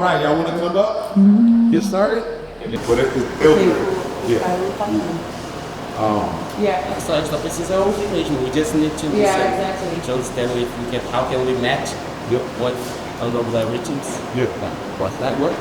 right, y'all want to come up? Get started? But it's So a gente só precisa ouvir mesmo. We just need to listen to understand if we can, how can we match what other rhythms. What's that work?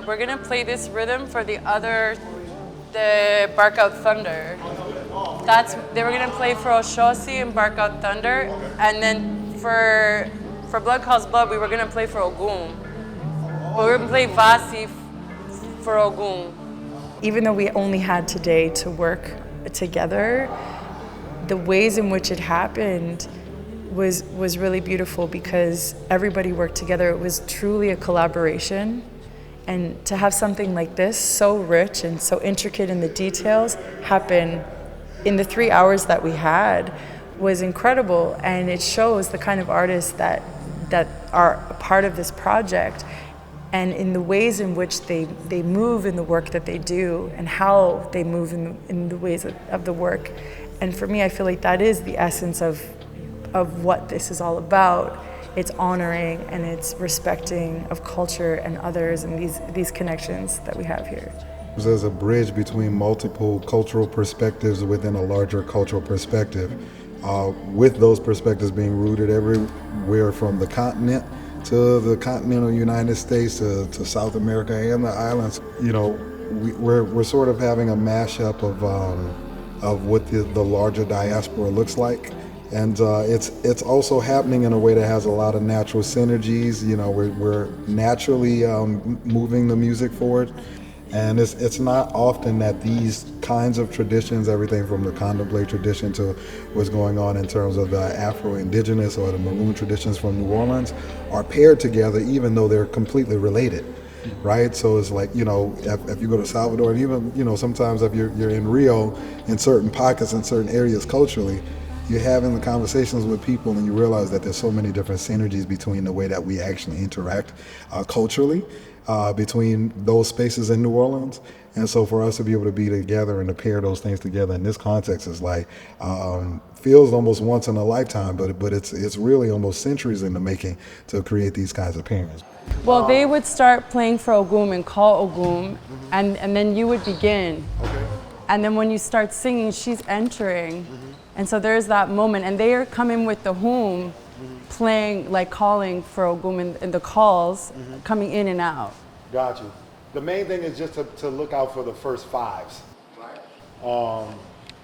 We're gonna play this rhythm for the Bark Out Thunder. They were gonna play for Oshosi and Bark Out Thunder, and then for Blood Calls Blood, we were gonna play for Ogum. But we were gonna play Vasi for Ogum. Even though we only had today to work together, the ways in which it happened was really beautiful because everybody worked together. It was truly a collaboration. And to have something like this, so rich and so intricate in the details, happen in the 3 hours that we had was incredible. And it shows the kind of artists that are a part of this project and in the ways in which they move in the work that they do and how they move in the ways of the work. And for me, I feel like that is the essence of what this is all about. It's honoring and it's respecting of culture and others and these connections that we have here. There's a bridge between multiple cultural perspectives within a larger cultural perspective, with those perspectives being rooted everywhere from the continent to the continental United States to South America and the islands. You know, we're sort of having a mashup of what the larger diaspora looks like. And it's also happening in a way that has a lot of natural synergies. You know, we're naturally moving the music forward. And it's not often that these kinds of traditions, everything from the contemplate tradition to what's going on in terms of the Afro-Indigenous or the Maroon traditions from New Orleans, are paired together even though they're completely related. Right, so it's like, you know, if you go to Salvador, and even, you know, sometimes if you're in Rio, in certain pockets, in certain areas culturally, you're having the conversations with people and you realize that there's so many different synergies between the way that we actually interact culturally between those spaces in New Orleans. And so for us to be able to be together and to pair those things together in this context is like, feels almost once in a lifetime, but it's really almost centuries in the making to create these kinds of pairings. Well, they would start playing for Ogum and call Ogum, and then you would begin. Okay. And then when you start singing, she's entering. And so there's that moment, and they are coming with the hum, playing, like calling for Ogum and the calls, coming in and out. Got you. The main thing is just to look out for the first fives. Right.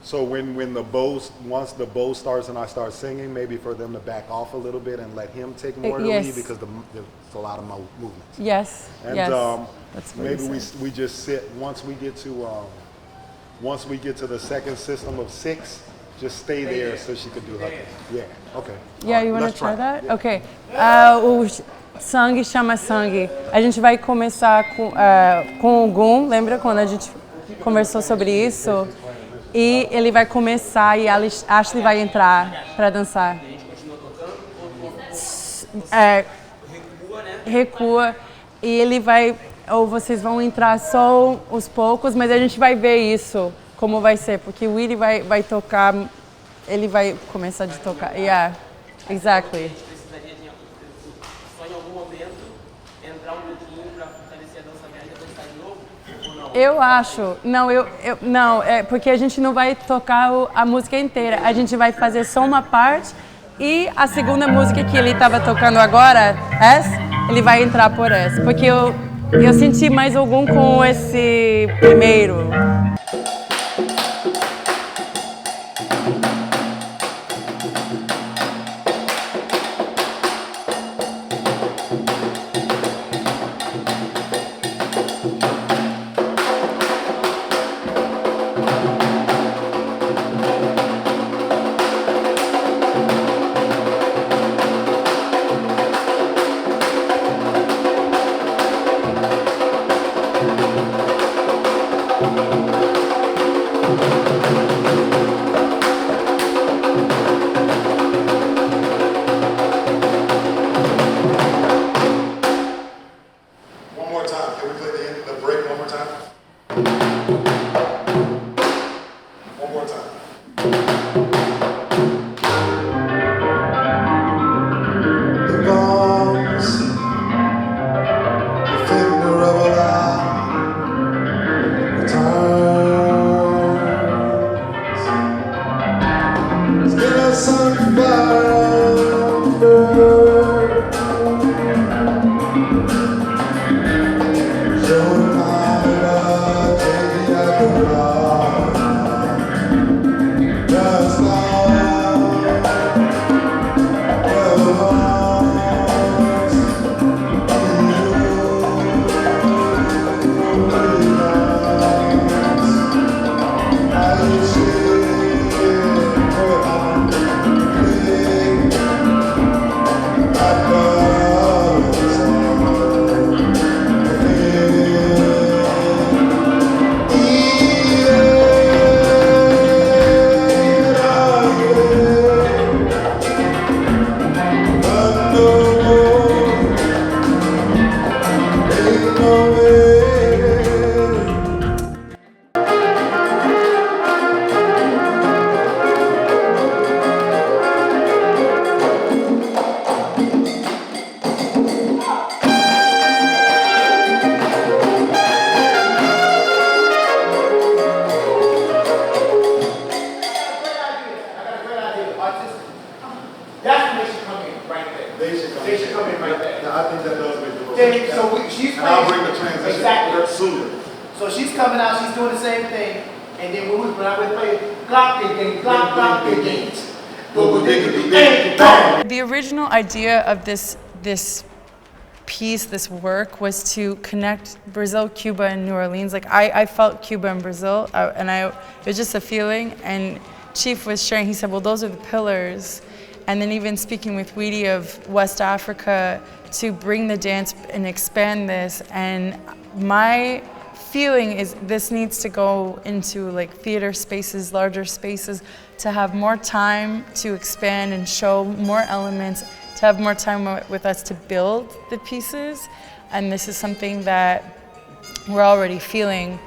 So when the bow, once the bow starts and I start singing, maybe for them to back off a little bit and let him take more of the lead because there's a lot of movements. Yes. And that's maybe we just sit once we get to the second system of 6. Just stay there so she could do her thing. Yeah, okay. Yeah, you want to try that? Okay. O sangue chama sangue. A gente vai começar com o Gum, lembra quando a gente conversou sobre isso? E ele vai começar e Ashley vai entrar para dançar. Recua e ele vai, ou vocês vão entrar só os poucos, mas a gente vai ver isso. Como vai ser, porque o Weedie vai tocar, ele vai começar a tocar. Yeah, exactly. A gente precisaria de só em algum momento entrar pouquinho para fortalecer a dança média e depois sair de novo? Ou não? Eu acho, não, é porque a gente não vai tocar a música inteira, a gente vai fazer só uma parte e a segunda música que ele estava tocando agora, ele vai entrar por essa, porque eu senti mais algum com esse primeiro. time. One more time. The bombs within the rebel eye returns. Still a sunflower. The original idea of this piece, this work, was to connect Brazil, Cuba, and New Orleans. Like I felt Cuba and Brazil, it was just a feeling. And Chief was sharing. He said, "Well, those are the pillars." And then even speaking with Weedie of West Africa to bring the dance and expand this. And my feeling is this needs to go into like theater spaces, larger spaces, to have more time to expand and show more elements, to have more time with us to build the pieces. And this is something that we're already feeling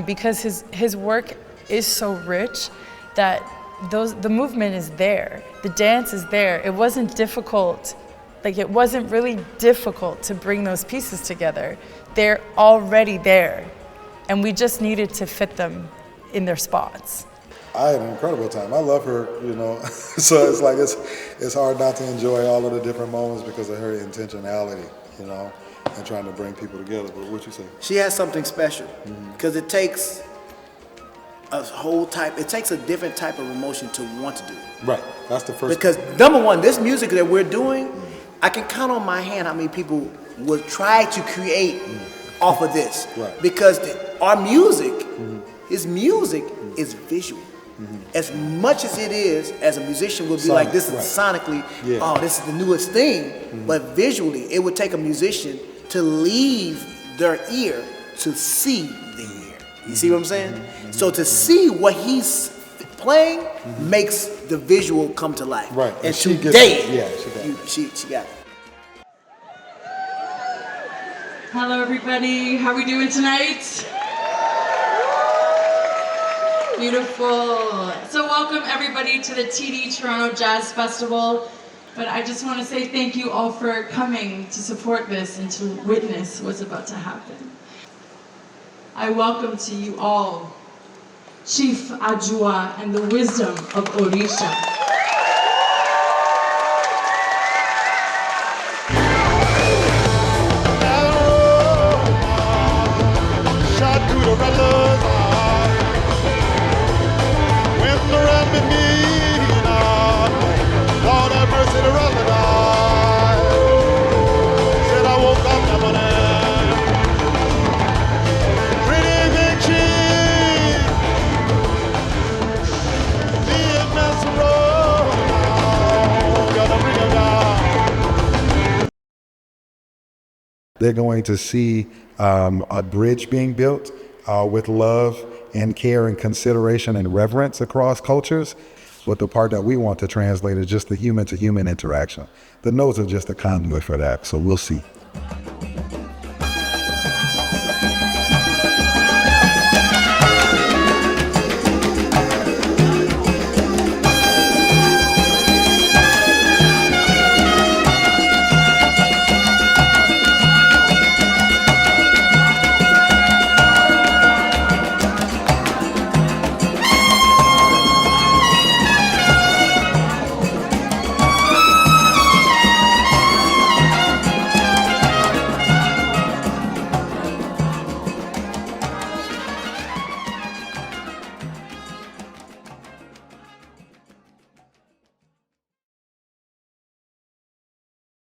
because his work is so rich that the movement is there, the dance is there. It wasn't difficult, like it wasn't really difficult to bring those pieces together. They're already there, and we just needed to fit them in their spots. I had an incredible time. I love her, you know. So it's like it's hard not to enjoy all of the different moments because of her intentionality, you know, and trying to bring people together. But what you say? She has something special because it takes it takes a different type of emotion to want to do it. Right. That's the first. Because number one, this music that we're doing, I can count on my hand how many people will try to create off of this. Right. Because our music, his music is visual. As much as it is, as a musician would be like, this is sonically, oh, this is the newest thing. But visually, it would take a musician to leave their ear to see the ear. You see what I'm saying? So to see what he's playing makes the visual come to life. Right. And she today, she got it. Hello everybody, how are we doing tonight? Beautiful. So welcome everybody to the TD Toronto Jazz Festival. But I just want to say thank you all for coming to support this and to witness what's about to happen. I welcome to you all Chief Adjuah and the Wisdom of Orixa. They're going to see a bridge being built with love and care and consideration and reverence across cultures. But the part that we want to translate is just the human-to-human interaction. The notes are just a conduit for that, so we'll see.